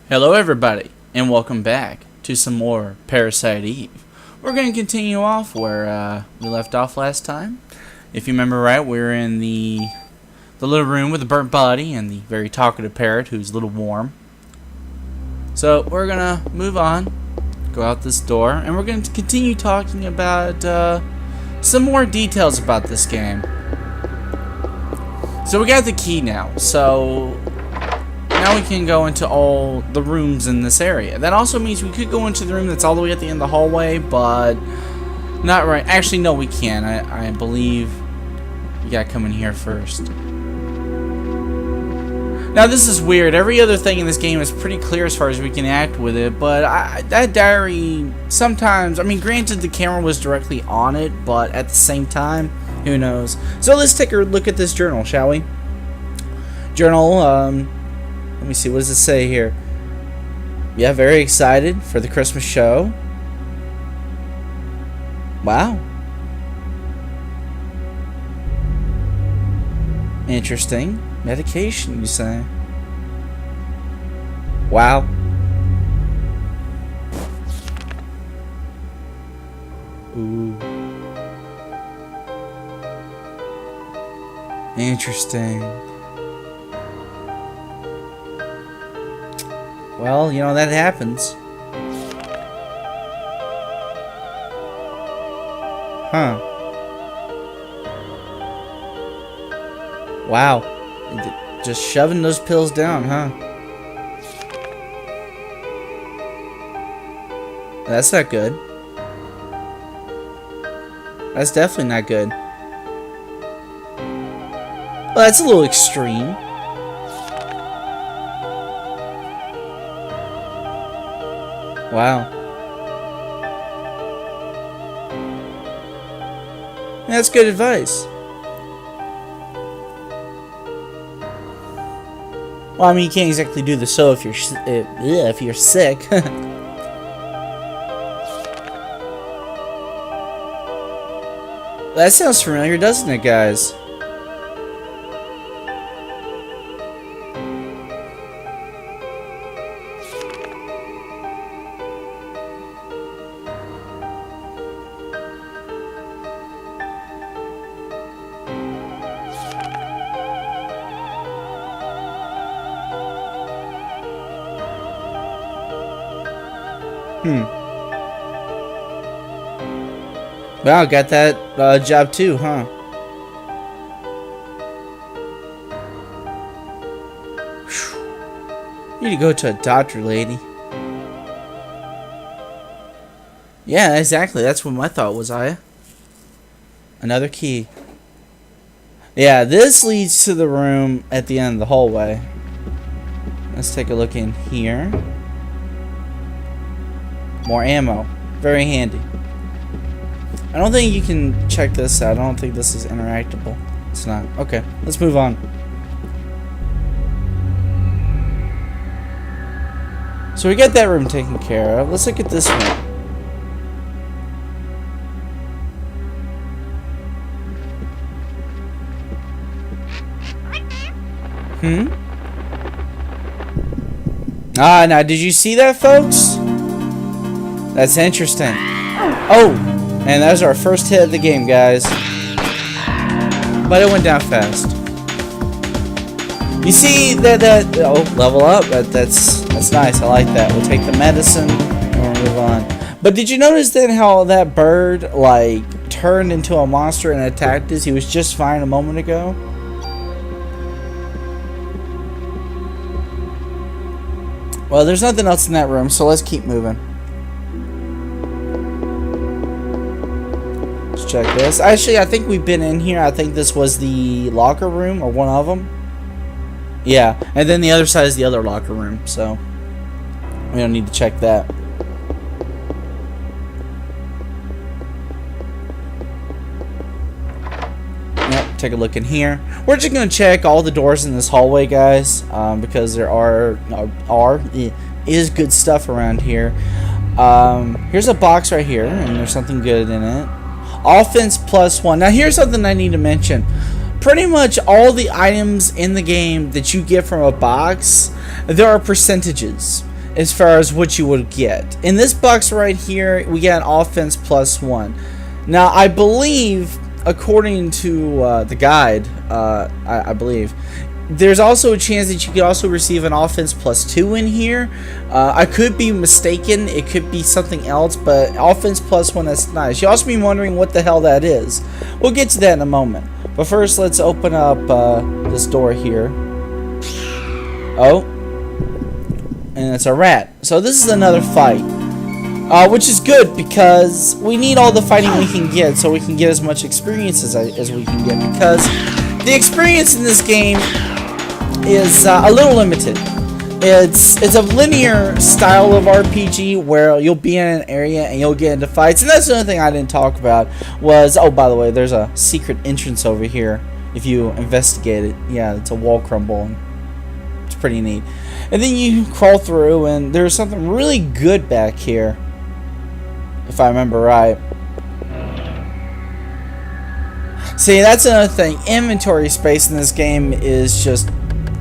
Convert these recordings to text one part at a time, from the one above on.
Hello everybody, and welcome back to some more Parasite Eve. We're going to continue off where we left off last time. If you remember right, we were in the little room with the burnt body and the very talkative parrot who's a little warm. So we're going to move on, go out this door, and we're going to continue talking about some more details about this game. So we got the key now, so now we can go into all the rooms in this area. That also means we could go into the room that's all the way at the end of the hallway, but not right. Actually, no, we can. I believe you gotta come in here first. Now, this is weird. Every other thing in this game is pretty clear as far as we can act with it, but that diary, sometimes, I mean, granted the camera was directly on it, but at the same time, who knows. So let's take a look at this journal, shall we? Journal, let me see, what does it say here? Yeah, very excited for the Christmas show. Wow. Interesting. Medication, you say? Wow. Ooh. Interesting. Well, you know, that happens. Huh. Wow. Just shoving those pills down, huh? That's not good. That's definitely not good. Well, that's a little extreme. Wow. That's good advice. Well, I mean, you can't exactly do the so if you're sick. That sounds familiar, doesn't it, guys? Wow, got that job too, huh? Whew. You need to go to a doctor, lady. Yeah, exactly. That's what my thought was, Aya. Another key. Yeah, this leads to the room at the end of the hallway. Let's take a look in here. More ammo. Very handy. I don't think you can check this out. I don't think this is interactable. It's not. Okay, let's move on. So we got that room taken care of. Let's look at this one. Now did you see that, folks? That's interesting. Oh, and that was our first hit of the game, guys. But it went down fast. You see that oh, level up. That's nice. I like that. We'll take the medicine and we'll move on. But did you notice then how that bird like turned into a monster and attacked us? He was just fine a moment ago. Well, there's nothing else in that room, so let's keep moving. Let's check this. Actually, I think we've been in here. I think this was the locker room, or one of them. Yeah, and then the other side is the other locker room, so we don't need to check that. Yep, take a look in here. We're just going to check all the doors in this hallway, guys, because there is good stuff around here. Here's a box right here, and there's something good in it. Offense +1. Now, here's something I need to mention. Pretty much all the items in the game that you get from a box, there are percentages. as far as what you would get. In this box right here, we get an offense +1. Now, I believe, according to the guide, I believe, there's also a chance that you could also receive an offense +2 in here. I could be mistaken. It could be something else, but offense +1, that's nice. You also be wondering what the hell that is. We'll get to that in a moment. But first, let's open up this door here. Oh. And it's a rat. So this is another fight. Which is good because we need all the fighting we can get so we can get as much experience as we can get, because the experience in this game is a little limited. It's a linear style of RPG where you'll be in an area and you'll get into fights. And that's the other thing I didn't talk about was, oh, by the way, there's a secret entrance over here if you investigate it. Yeah, it's a wall crumble. And it's pretty neat. And then you crawl through and there's something really good back here, if I remember right. See, that's another thing. Inventory space in this game is just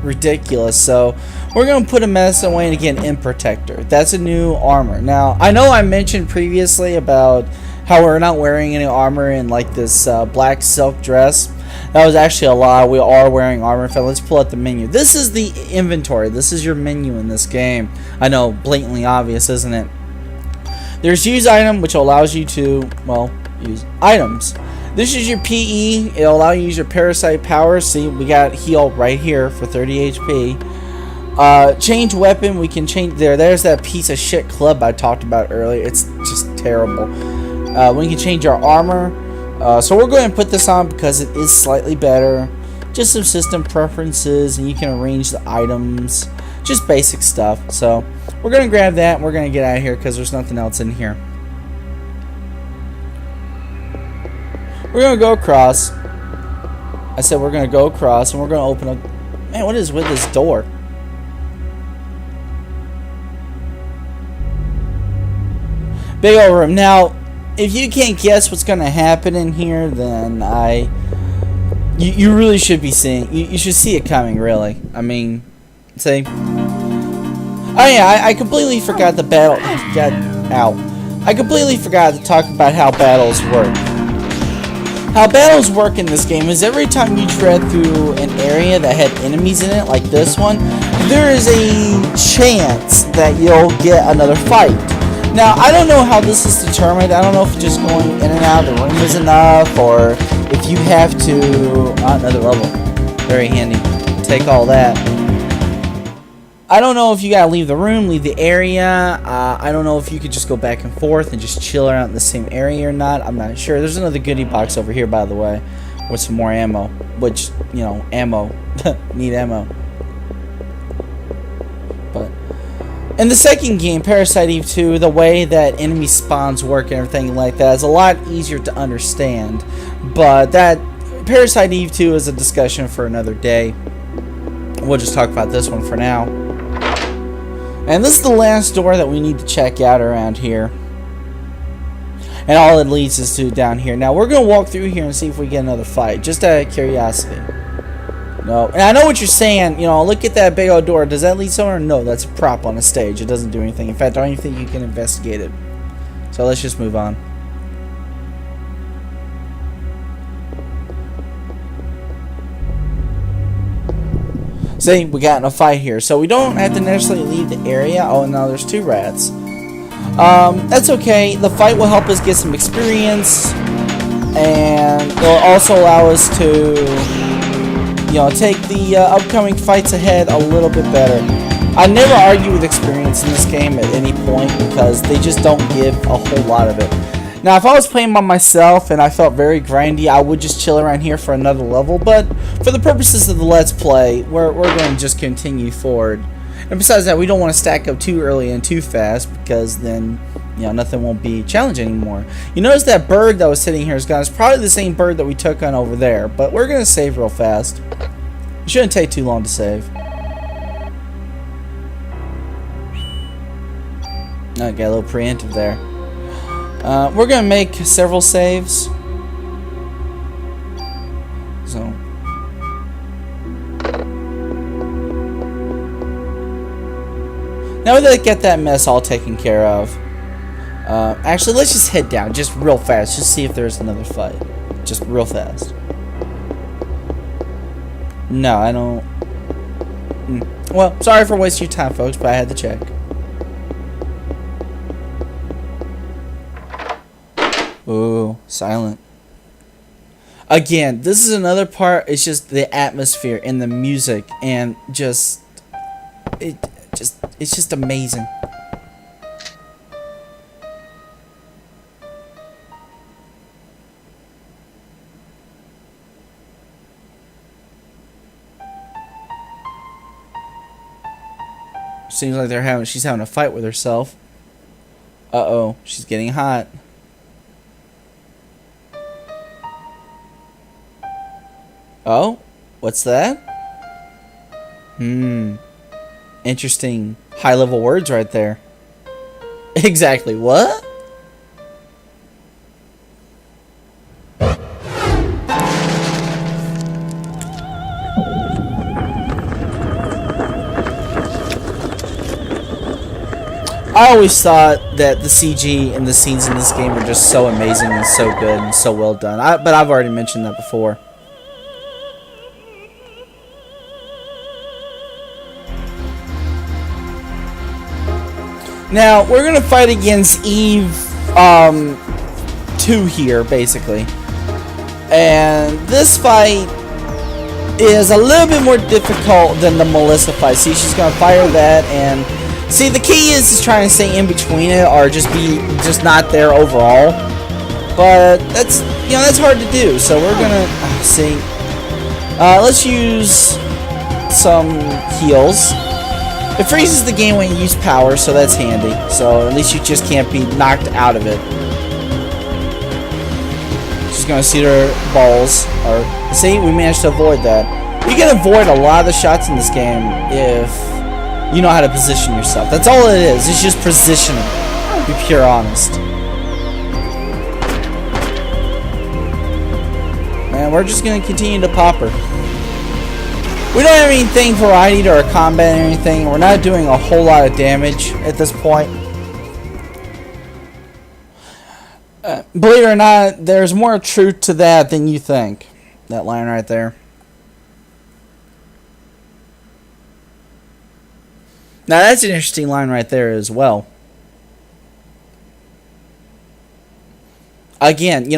ridiculous. So we're going to put a medicine away and again in protector. That's a new armor. Now, I know I mentioned previously about how we're not wearing any armor in like this black silk dress. That was actually a lie. We are wearing armor. In fact, let's pull out the menu. This is the inventory. This is your menu in this game. I know, blatantly obvious, isn't it? There's use item, which allows you to, well, use items. This is your PE. It'll allow you to use your Parasite power. See, we got heal right here for 30 HP. Change weapon. We can change there. There's that piece of shit club I talked about earlier. It's just terrible. We can change our armor. So we're going to put this on because it is slightly better. Just some system preferences, and you can arrange the items. Just basic stuff. So we're going to grab that and we're going to get out of here because there's nothing else in here. We're going to go across. I said we're going to go across and we're going to open up. Man, what is with this door? Big old room. Now, if you can't guess what's going to happen in here, then you really should be seeing. You should see it coming, really. I mean, see. Oh yeah, I completely forgot the battle. I completely forgot to talk about how battles work. How battles work in this game is every time you tread through an area that had enemies in it, like this one, there is a chance that you'll get another fight. Now, I don't know how this is determined. I don't know if just going in and out of the room is enough, or if you have to... another level. Very handy. Take all that. I don't know if you gotta leave the room, leave the area. I don't know if you could just go back and forth and just chill around in the same area or not. I'm not sure. There's another goodie box over here, by the way, with some more ammo. Which, you know, ammo. Need ammo. But in the second game, Parasite Eve 2, the way that enemy spawns work and everything like that is a lot easier to understand. But that Parasite Eve 2 is a discussion for another day. We'll just talk about this one for now. And this is the last door that we need to check out around here. And all it leads us to down here. Now, we're going to walk through here and see if we get another fight. Just out of curiosity. No. And I know what you're saying. You know, look at that big old door. Does that lead somewhere? No, that's a prop on a stage. It doesn't do anything. In fact, I don't even think you can investigate it. So let's just move on. See, we got in a fight here, so we don't have to necessarily leave the area. Oh, no, there's two rats. That's okay. The fight will help us get some experience, and it'll also allow us to, you know, take the upcoming fights ahead a little bit better. I never argue with experience in this game at any point because they just don't give a whole lot of it. Now, if I was playing by myself and I felt very grindy, I would just chill around here for another level. But for the purposes of the Let's Play, we're going to just continue forward. And besides that, we don't want to stack up too early and too fast because then, you know, nothing won't be challenging anymore. You notice that bird that was sitting here is gone. It's probably the same bird that we took on over there. But we're going to save real fast. It shouldn't take too long to save. I got a little preemptive there. We're going to make several saves. So. Now that get that mess all taken care of, actually, let's just head down, just real fast, just see if there's another fight, just real fast. No, I don't. Well, sorry for wasting your time, folks, but I had to check. Ooh, silent. Again, this is another part. It's just the atmosphere and the music, and it's just amazing. Seems like she's having a fight with herself. Uh-oh, she's getting hot. Oh, what's that? Interesting high-level words right there. Exactly, what? I always thought that the CG and the scenes in this game are just so amazing and so good and so well done. But I've already mentioned that before. Now, we're going to fight against Eve 2 here, basically. And this fight is a little bit more difficult than the Melissa fight. See, she's going to fire that, and see, the key is trying to stay in between it, or just not there overall. But that's hard to do. So we're gonna see. Let's use some heals. It freezes the game when you use power, so that's handy. So at least you just can't be knocked out of it. She's gonna see her balls. Or see, we managed to avoid that. You can avoid a lot of the shots in this game if you know how to position yourself. That's all it is. It's just positioning. To be pure honest. And we're just gonna continue to pop her. We don't have anything variety to our combat or anything. We're not doing a whole lot of damage at this point. Believe it or not, there's more truth to that than you think. That line right there. Now that's an interesting line right there as well. Again,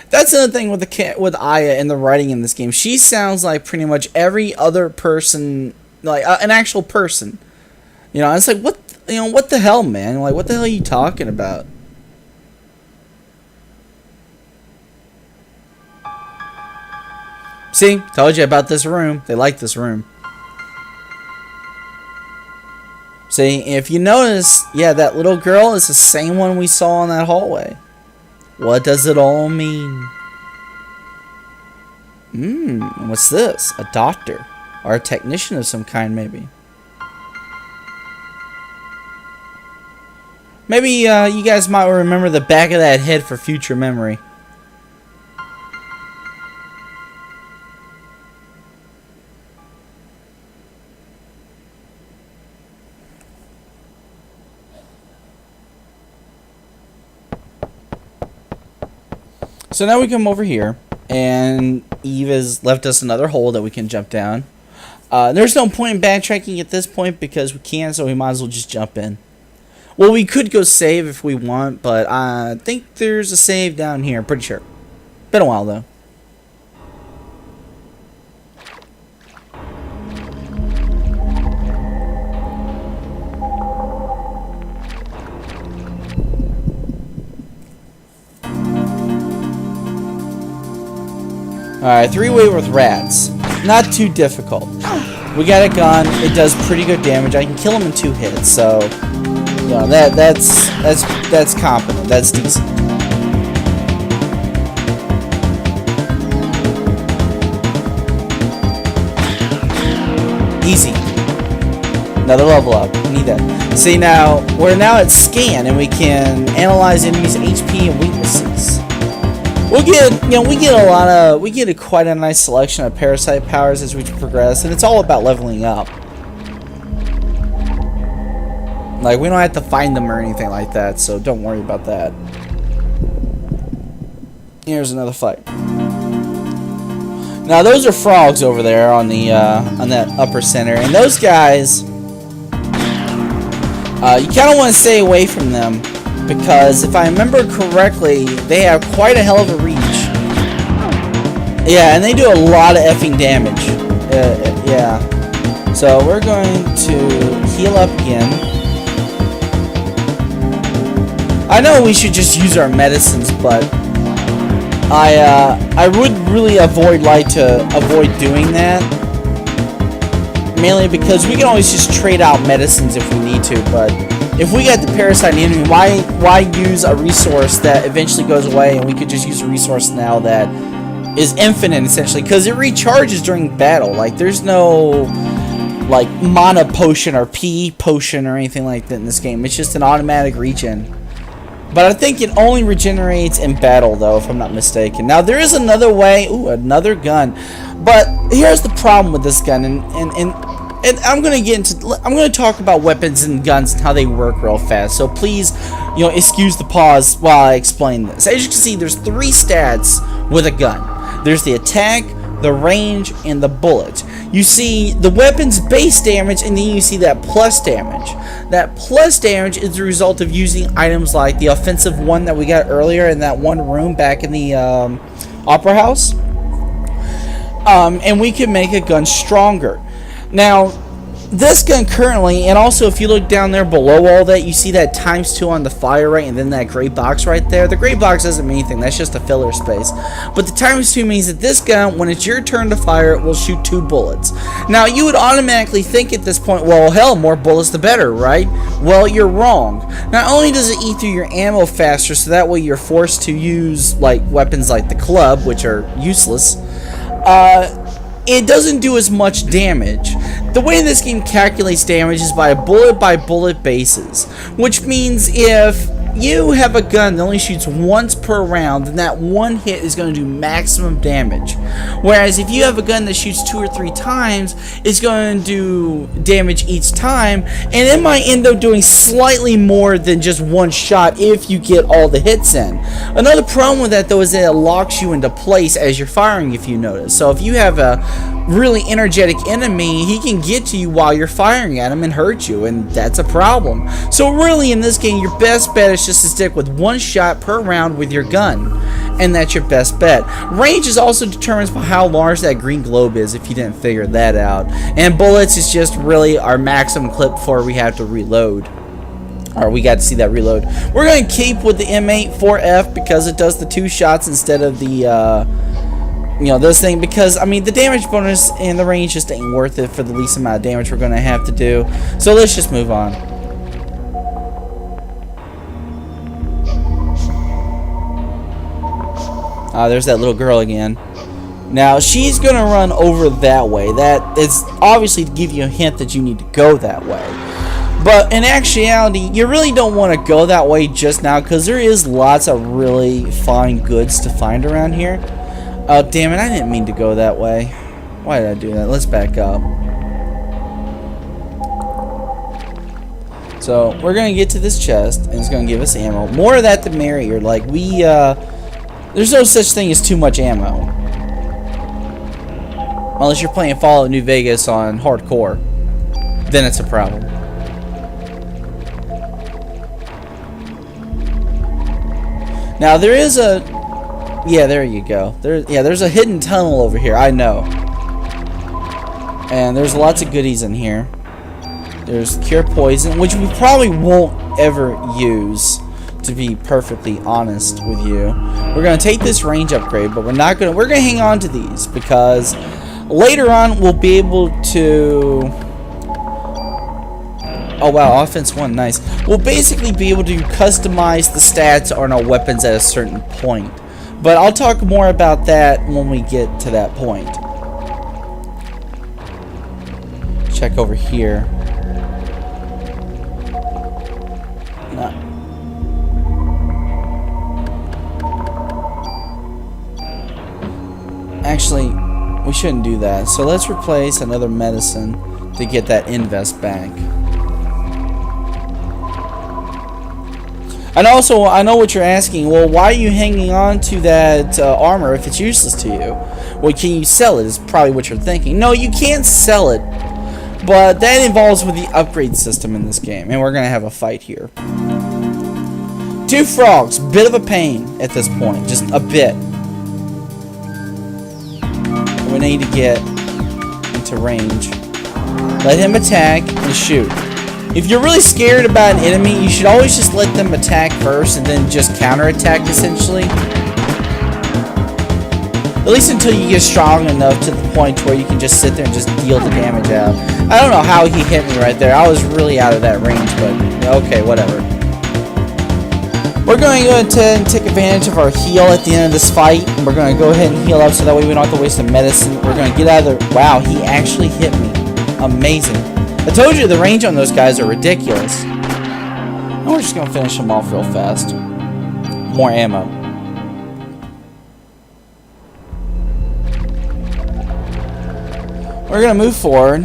that's another thing with Aya and the writing in this game. She sounds like pretty much every other person, like an actual person. It's like what the hell, man? Like what the hell are you talking about? See, told you about this room. They like this room. See, if you notice, yeah, that little girl is the same one we saw in that hallway. What does it all mean? What's this? A doctor. Or a technician of some kind, maybe. Maybe you guys might remember the back of that head for future memory. So now we come over here, and Eve has left us another hole that we can jump down. There's no point in backtracking at this point because we can't, so we might as well just jump in. Well, we could go save if we want, but I think there's a save down here, pretty sure. Been a while, though. Alright, 3-way with rats. Not too difficult. We got a gun. It does pretty good damage. I can kill him in 2 hits, so that's competent. That's decent. Easy. Another level up. We need that. See, now we're now at scan, and we can analyze enemies' HP and weaknesses. We get quite a nice selection of Parasite powers as we progress, and it's all about leveling up. Like, we don't have to find them or anything like that, so don't worry about that. Here's another fight. Now, those are frogs over there on the on that upper center, and those guys, you kind of want to stay away from them because if I remember correctly, they have quite a hell of a reach. Yeah, and they do a lot of effing damage. Yeah. So we're going to heal up again. I know we should just use our medicines, but I would really avoid doing that. Mainly because we can always just trade out medicines if we need to, but if we got the parasite enemy, why use a resource that eventually goes away and we could just use a resource now that is infinite essentially, because it recharges during battle. Like there's no like mana potion or P potion or anything like that in this game. It's just an automatic regen. But I think it only regenerates in battle, though, if I'm not mistaken. Now, there is another way. Ooh, another gun. But here's the problem with this gun, and I'm gonna talk about weapons and guns and how they work real fast. So please, excuse the pause while I explain this. As you can see, there's 3 stats with a gun. There's the attack, the range, and the bullet. You see the weapon's base damage, and then you see that plus damage. That plus damage is the result of using items like the offensive one that we got earlier in that one room back in the Opera House. And we can make a gun stronger. Now, this gun currently, and also if you look down there below all that, you see that ×2 on the fire rate, and then that gray box right there. The gray box doesn't mean anything, that's just a filler space. But the ×2 means that this gun, when it's your turn to fire, it will shoot 2 bullets. Now, you would automatically think at this point, well, hell, more bullets the better, right? Well, you're wrong. Not only does it eat through your ammo faster, so that way you're forced to use like weapons like the club, which are useless, it doesn't do as much damage. The way this game calculates damage is by bullet basis, which means if you have a gun that only shoots once per round, then that one hit is going to do maximum damage. Whereas if you have a gun that shoots 2 or 3 times, it's going to do damage each time, and it might end up doing slightly more than just one shot if you get all the hits in. Another problem with that though is that it locks you into place as you're firing, if you notice. So if you have a really energetic enemy, he can get to you while you're firing at him and hurt you, and that's a problem. So really in this game, your best bet is just to stick with 1 shot per round with your gun, and that's your best bet. Range is also determined by how large that green globe is, if you didn't figure that out, and bullets is just really our maximum clip before we have to reload. Or we got to see that reload. We're going to keep with the M8-4F because it does the 2 shots instead of the this thing, because I mean the damage bonus and the range just ain't worth it for the least amount of damage we're gonna have to do. So let's just move on. There's that little girl again. Now she's gonna run over that way. That is obviously to give you a hint that you need to go that way. But in actuality, you really don't want to go that way just now because there is lots of really fine goods to find around here. Oh, damn it, I didn't mean to go that way. Why did I do that? Let's back up. So, we're going to get to this chest, and it's going to give us ammo. More of that the merrier. Like, there's no such thing as too much ammo. Unless you're playing Fallout New Vegas on hardcore. Then it's a problem. Now, there is a... Yeah, there you go. There's a hidden tunnel over here, I know. And there's lots of goodies in here. There's Cure Poison, which we probably won't ever use, to be perfectly honest with you. We're going to take this range upgrade, but we're going to hang on to these, because later on we'll be able to... Oh wow, offense 1, nice. We'll basically be able to customize the stats on our weapons at a certain point. But I'll talk more about that when we get to that point. Check over here. No. Actually, we shouldn't do that. So let's replace another medicine to get that invest back. And also, I know what you're asking. Well, why are you hanging on to that armor if it's useless to you? Well, can you sell it is probably what you're thinking. No, you can't sell it. But that involves with the upgrade system in this game. And we're going to have a fight here. 2 frogs. Bit of a pain at this point. Just a bit. We need to get into range. Let him attack and shoot. If you're really scared about an enemy, you should always just let them attack first and then just counterattack, essentially. At least until you get strong enough to the point where you can just sit there and just deal the damage out. I don't know how he hit me right there. I was really out of that range, but okay, whatever. We're going to go ahead and take advantage of our heal at the end of this fight. We're going to go ahead and heal up so that way we don't have to waste the medicine. We're going to get out of there. Wow, he actually hit me. Amazing. I told you the range on those guys are ridiculous. And we're just going to finish them off real fast. More ammo. We're going to move forward.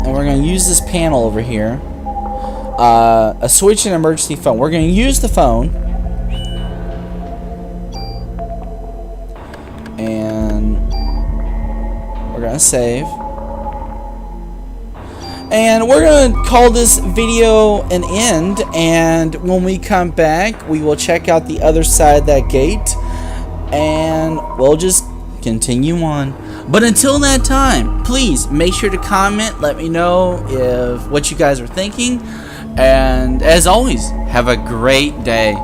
And we're going to use this panel over here. A switch and emergency phone. We're going to use the phone. And we're going to save. And we're going to call this video an end. And when we come back, we will check out the other side of that gate. And we'll just continue on. But until that time, please make sure to comment. Let me know what you guys are thinking. And as always, have a great day.